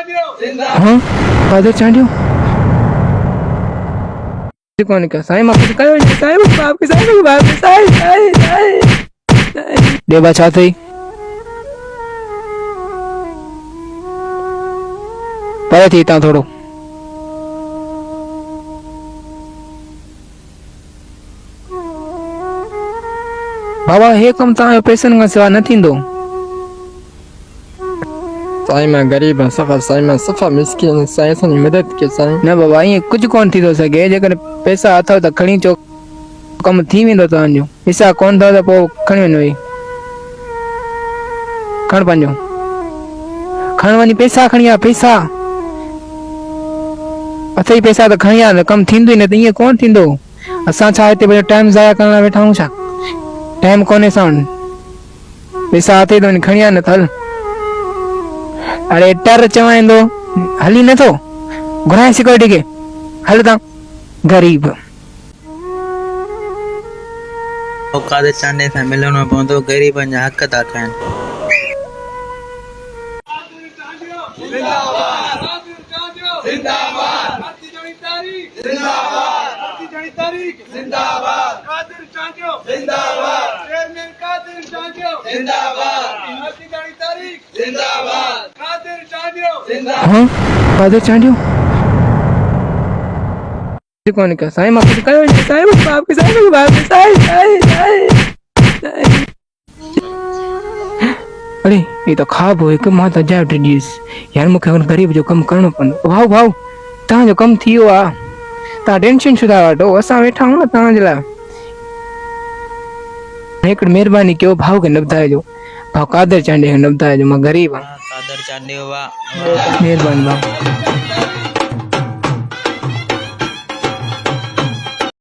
हाँ कादर चांडियो कौन क्या साईं मां कुछ कयो साईं बाप के साईं बाप के साईं साईं साईं देवा छा थई पर थी ता थोड़ो बाबा हे कम ता पैसन का सिवा न थींदो साईं मैं गरीब है सफा साईं मैं सफा मिस्किन साईं सन मदद के साईं न बाबा ये कुछ कोन थी तो सके जेकर पैसा अथव त खणी चो कम थी वेंदो तव्हांजो पैसा कोन अथव त पोइ खणी वञो खण पंहिंजो खण वञी पैसा खणी आ पैसा अथई पैसा त खणी आ न कम थींदो ई न त ईअं कोन थींदो असां छा हिते पंहिंजो टाइम ज़ाया करण लाइ वेठा आहियूं छा टाइम कोन्हे साण पैसा अथई त वञी खणी आ न त हल अरे टर चवाईंदो हली नथो घुराए सिक्योरिटी के हल ता गरीब कादर चांडे से मिलणो पवंदो गरीबन जा हक था खाइन हाँ कादर चांडियो कौन क्या साईं मां कुछ कयो साईं बाप के साईं बाप के साईं साईं साईं अरे ये तो ख्वाब हो एक मां त जाव टीस यार मुखे हुन गरीब जो कम करणो पवंदो भाऊ भाऊ ता जो कम थियो आ ता टेंशन छुदा वठो असां वेठा हूं न ता जे लाइ एक मेहरबानी कयो भाऊ के नबधाए जो भाऊ कादर चांडे के नबधाए जो मां गरीब हां कादर चांडे वा मेहरबानी भाऊ